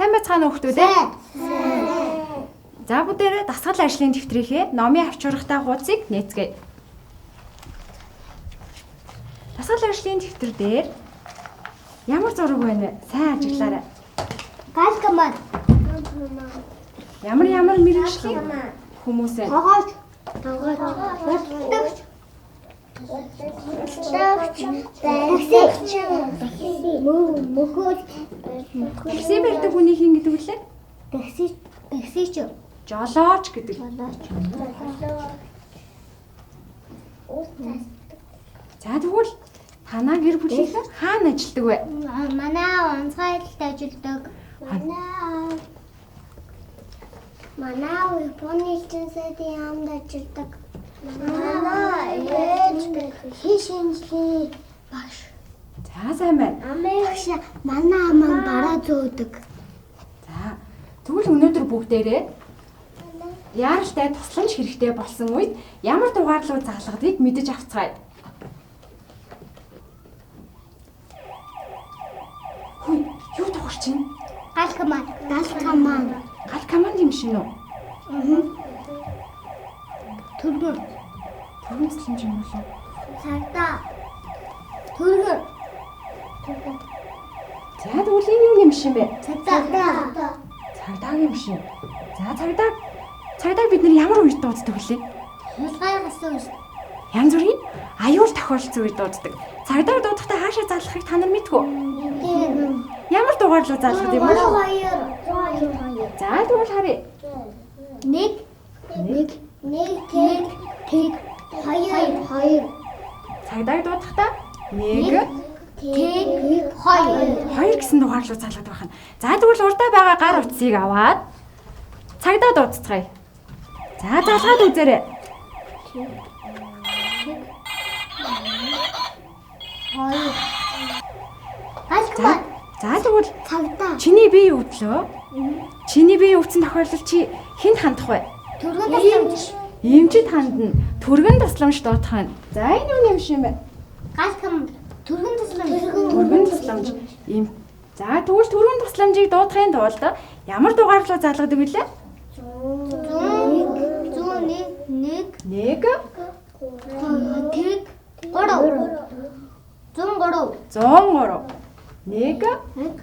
Сайн байцгаана уу хүүхдүүд ээ? За бүгдээрээ дасгал ажлын дэвтрийнхээ номын авчургатай хуудсыг нээцгээе. Дасгал ажлын дэвтэр дээр ямар зураг байна вэ? Сайн ажиглаарай. Галкаман. Ямар мэргэжлийн хүмүүс вэ? Тогооч. Такси барьдаг хүний хин гэдэг үлээ? Таксич. Жолооч гэдэг. За тэгвэл танаа гэр бүлийнхэн хаана ажилладаг вэ? Манай онцгой ажилд ажилладаг. Манай Японы хэлтсэдийн яамд ажилладаг. Манай ээж хишинжлийн багш. За сайн байна. Багш манай аман бараа зөөдөг. За тэгвэл өнөөдөр бүгдээрээ яаралтай тусламж хэрэгтэй болсон үед ямар дугаарлуу заалгадгийг мэдэж авцгаая. Хүй, юу дуурч чинь? Галкаман. Гал команд юм шин үү? Түргэн. Түргэн тусламж юм болов? Цагдаа. Түргэн. За тэгвэл энэ юу юм шин бэ? Цагдаа. Цагдаа юм шин. За цагдаа бид нар ямар үед дууддаг вүлээ? Хулгай гасан. Янз бүрийн аюул тохиолдсон үед дууддаг. Цагдаа дуудахдаа хаашаа заалахыг та нар мэдэх үү? Ямар дугаарлуу заалгад юм бол? 2. За тэгвэл харъя. 1 тэг 2. Цагдаа дуудахдаа 1 тэг 2. 2 гэсэн дугаарлуу заалгад байх нь. За тэгвэл урдаа байгаа гар утсыг аваад цагдаа дуудцгаая. За залгаад үзээрэй. 2. Галкаман. За тэгвэл Цагдаа. чиний бие өвдлөө. Чиний бие өвдсөн тохиолдолд чи хэнд хандах вэ? Түргэн тусламж. Эмчид хандна. Түргэн тусламж дуудах нь. За энэ юу юм шин бэ? Галкаман. Түргэн тусламж. Түргэн тусламж. За тэгвэл түргэн тусламжийг дуудахын тулд ямар дугаарлуу заалгадаг вүлээ? 1 1 тэг 3. 103. 1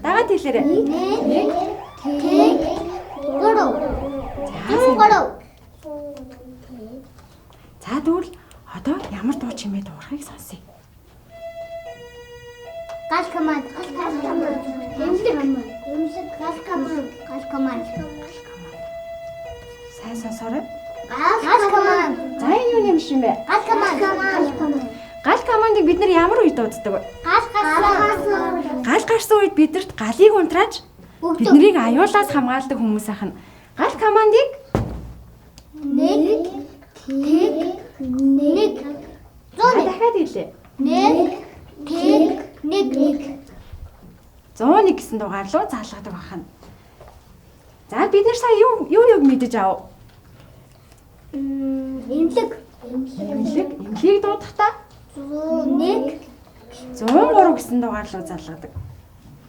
дагаад хэлээрэй. 1 тэг 3. За тэгвэл одоо ямар дуу чимээ дуурахыг сонсъё. Галкаман. Галкаман. Сайн сонсоорой. Галкаман. За энэ юу юм шин бэ? Галкаман. Гал командыг бид нар ямар үед дууддаг вэ? Галкаман. Гал гарсан үед бидэрт галыг унтрааж биднийг аюулаас хамгаалдаг хүмүүс ахна. Гал командыг 1 тэг 1. дахиад хэлээ. 1 тэг 1. 101 гэсэн дугаарлуу заалгадаг байна. За бид нар сая юу мэдэж ав? Эмнэлэг дуудахдаа 1 103 гэсэн дугаарлуу заалгадаг.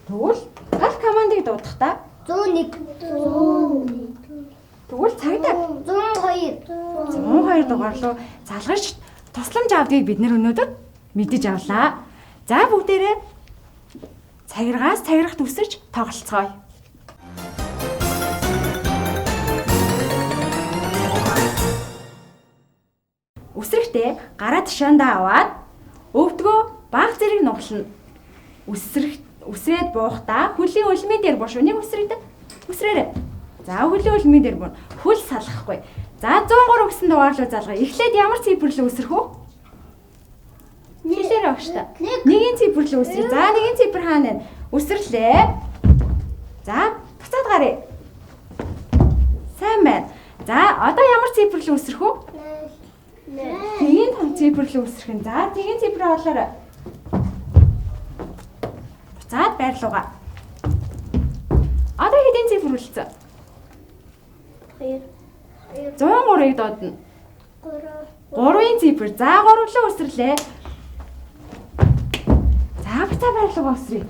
Тэгвэл гал командыг дуудахдаа 101. тэгвэл цагдаа 102. 102 дугаарлуу залгаж тусламж авдгийг бид нар өнөөдөр мэдэж авлаа. За бүгдээрээ цагиргаас цагирагт үсэрч тоглолцгоё. Үсрэхдээ гараа тишаандаа аваад өвдгөө баг зэрэг нуглана. Үсрээд буухтаа хөлийн үлмийн дээр буш. Нэг үсрээрэй. За хөлийн үлмийн дээр буун. Хөл салахгүй. За 103 гэсэн дугаарлуу заалгая. Эхлээд ямар цифрлөө үсрэх үү? Хэлээрэй багштай. Нэгin цифрлөө үсрээ. За нэгin цифр хаана вэ? Үсрлээ. За буцаад гарыг. Сайн байна. За одоо ямар цифрлөө үсрэх үү? Тэгин том цифрлөө үсрэх нь. За тэгин цифрээ олоорой. Буцаад байрлуугаа. Одоо хэдийн цифр үлдсэн? 103-ыг доодно. 3-ын цифр. За 3 руу үсрлээ. За буцаа байрлуугаа үсрээ.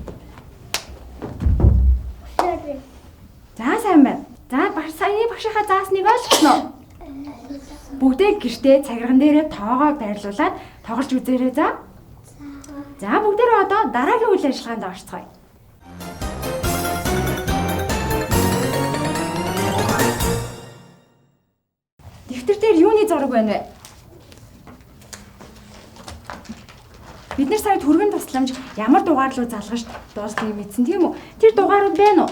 За сайн байна. За саяны багшийнхаа заасныг ойлгосноо. Бүгдээ гэртээ цагирган дээрээ тоогоо байрлуулад тоглож үзээрэй за. За бүгдээрээ одоо дараагийн үйл ажиллагаанд орцгоё. Дэвтэр дээр юуны зураг байна вэ? Бид нар сая түргэн тусламж ямар дугаар руу залгаж дуусныг мэдсэн тийм үү? Тэр дугаарууд байна уу?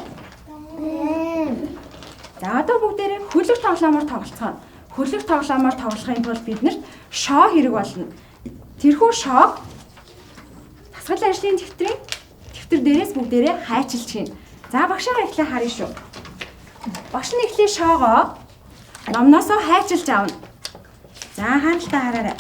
За одоо бүгдээрээ хөлөг тоглоомоор тоглоцгоо. Хөлөг тоглоомоор тоглохын тулд биднэрт шоо хэрэг болно. Тэрхүү шоо тасгал ажлын дэвтэр дээрээс бүгдээрээ хайчилж чинь. За багшаа эхлээ харъя шүү. Багш нь эхлээ шоогоо номноосоо хайчилж аавна. За хаалтаа хараарай.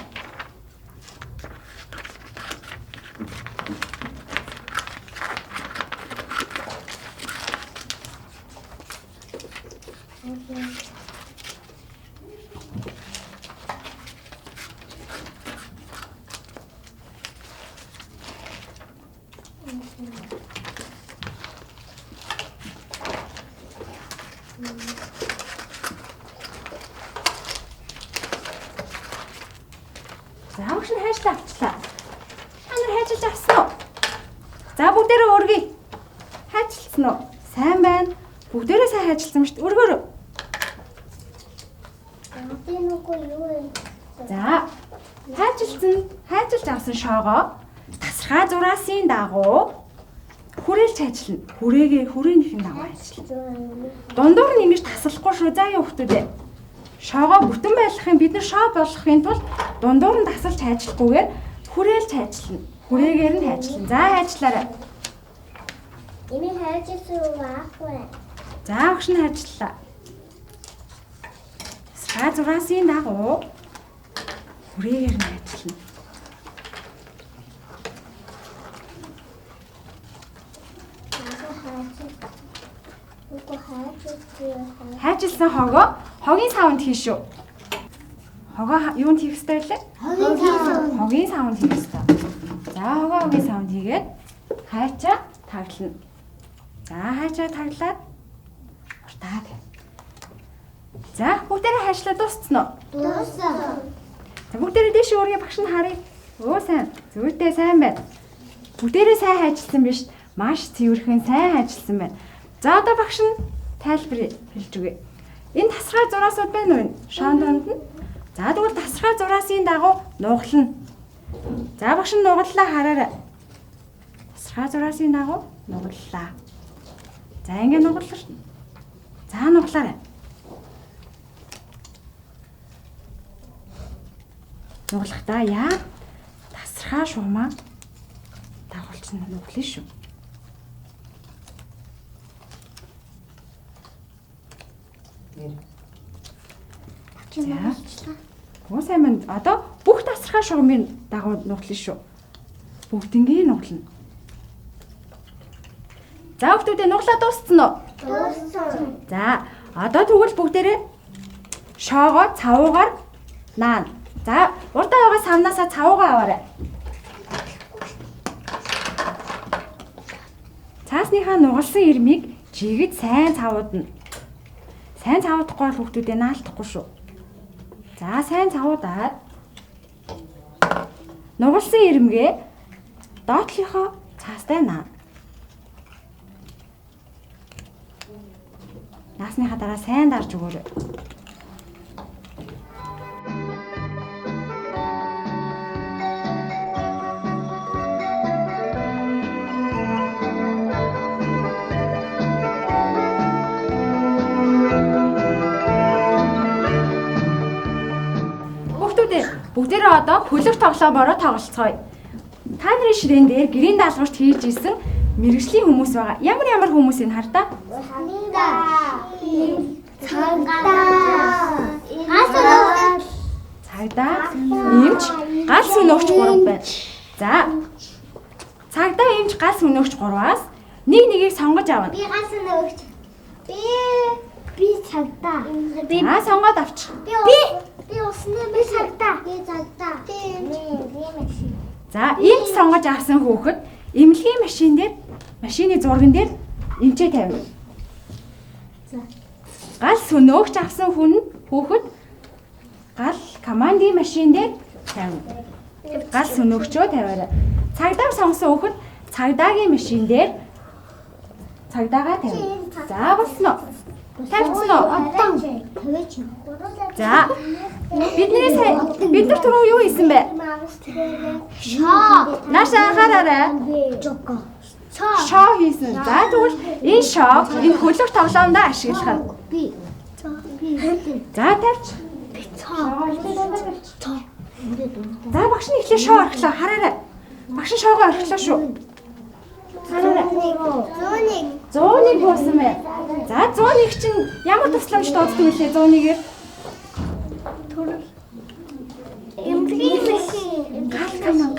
За багш нь хайжлаа авчлаа. Та нар хайжилж авсан уу? За бүгдээрээ өргөе. Хайжилсан уу? Сайн байна. Бүгдээрээ сайн хайжилсан мэт өргөөрөө. За хайжилж авсан шоогоо тасархай зураасын дагуу хүрээлж ажиллана. Хүрээнийхэн дагуу ажиллана. Дундуур нэмж тасалахгүй шүү. За юу хүмүүдээ. Шоогоо бүтэн байлгахын бид нар шоо болгохын тулд дундуур нь тасалж хайжлахгүйгээр хүрээлж ажиллана. Хүрээгээр нь хайжлана. За хайжлаарай. Эми хайжсан уу аахгүй. За багш нь хайжлаа. Тасархай зураасын дагуу хүрээгээр нь хайжлана. Хайжилсан хогийн саунд хий шүү. Хогоо юунд хийх ёстой вэ? Хогийн саунд хийх ёстой. За хогийн саунд хийгээд хайчаа таглана. За хайчаа таглаад уртаа гэ. За бүгдээрээ хайшлаа дууссан уу? Дууссан. За бүгдээрээ дэш өөрийн багш нь харъя. Өө сайн. Зүйтэй сайн байна. Бүгдээрээ сайн хайжилсан биш. Маш цэвэрхэн сайн хайжилсан байна. За одоо багш нь тайлбар хэлж өгье. Энэ тасархай зураасууд байна уу? Шоон донд нь. За тэгвэл тасархай зураасын дагуу нугална. За багш нь нугаллаа хараарай. Тасархай зураасын дагуу нугаллаа. За ингэ нугаллаа. За нуглаарай. Нуглахдаа яа тасархай шугамаа дагуулсан нуглана шүү. Хөө сайн байна. Одоо бүх тасархай шугамын дагуу нуглана шүү. Бүгднийг нуглана. За хүмүүдээ нуглаа дууссан уу? Дууссан. За одоо тэгвэл бүгдээрээ шоогоо цавуугаар наана. За урдаа байгаа савнаасаа цавуугаа аваарай. Цаасныхаа нугалсан ирмийг жигэд сайн цавуудна. Сайн цавуудахгүй бол хүүхдүүдээ наалтахгүй шүү. За сайн цавуудаад нугалсан ирмгээ доотлихоо цаастай наа. Наасныхаа дараа сайн дарж өгөөрэй. Бүгдээрээ одоо хөлөг тоглоомороо тоглолцгоё. Та нарын ширээн дээр гэрийн даалгаварт хийж исэн мэргэжлийн хүмүүс байгаа. Ямар хүмүүсийг хардаа? Цагдаа, эмч, гал сүнөөгч 3 байна. За. Цагдаа, эмч, гал сүнөөгч 3-аас нэгийг сонгож авна. Би гал сүнөөгч. Би цагдаа. Сонгоод авч. Би усны би цагдаа. За, эмч сонгож авсан хүүхэд эмнэлгийн машины зурган дээр эмчээ тавина. Гал сөнөөгч авсан хүүхэд гал командын машин дээр тавина. Гал сөнөөгчөө тавиарай. Цагдаа сонгосон хүүхэд цагдаагийн машин дээр цагдаагаа тавина. За болсноо. Тавьчихноо. За. Бид нар түрүү юу хийсэн бэ? Нааша хараарай. Шоо хийсэн. За тэгвэл энэ шоог энэ хөлөг тоглоомдоо ашиглах нь. За тавьч. За багш нь ихлэ шоо орхлоо. Хараарай. Багш нь шоогоо орхлоо шүү. Хараарай. 101 буусан мэ. За 101 чинь ямар тусламж дууддаг вүлээ 101-ээр?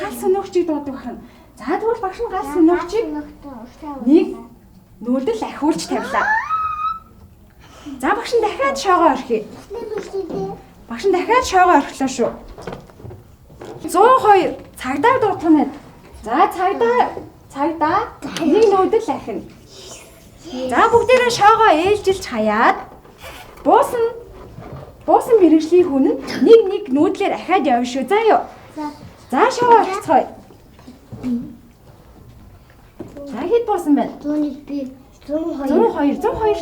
Гал сөнөөгчийг дуудаг байна. За тэгвэл багш нь гал сөнөөгчийг нэг нүүлдэл ахиулж тавилаа. За багш нь дахиад шоогоо орхив. Багш нь дахиад шоогоо орхилоо шүү. 102 цагдаа дуудах юм байна. За цагдаа нэг нүүдэл ахина. За бүгдээрээ шоогоо ээлжилж хаяад буусан мэрэгжлийн хүн нь нэг нүүдлээр ахаад явна шүү. За юу. За шоогоо орхицгоё. За хэд буусан байна? 102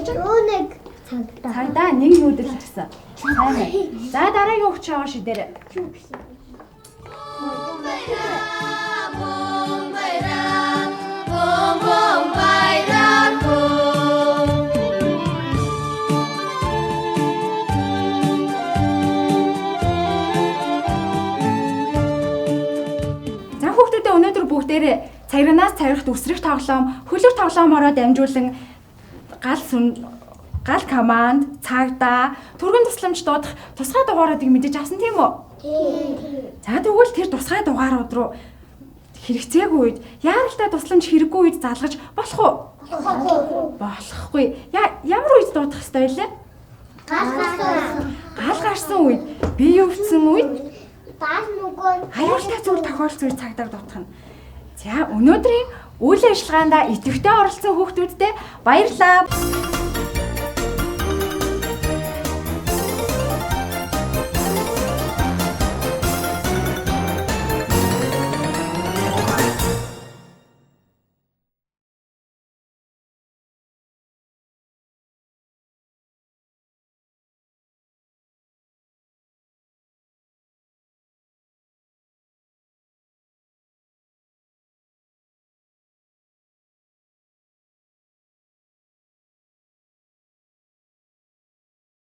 чинь 101 цагдаа нэг нүүдэл авсан. Сайн байна. За дараагийн өгч шоогоо шидээрэй. За хүүхдүүдээ өнөөдөр бүгдээрээ цагаанаас цавирахт үсрэх тоглоом, хөлөг тоглоомороо дамжуулан гал команд, цагдаа, түргэн тусламж дуудах тусгай дугааруудыг мэдэж авсан тийм үү? За тэгвэл тэр тусгай дугаарууд руу хэрэгцээгүй үед яаралтай тусламж хэрэггүй үед залгаж болох уу? Болохгүй. Ямар үед дуудах ёстой вэ? Гал гарсан үед, бие өвдсөн үед, аюултай зүйл тохиолдсон үед цагдаа дуудах нь. За өнөөдрийн үйл ажиллагаанд идэвхтэй оролцсон хүүхдүүдтэй баярлалаа.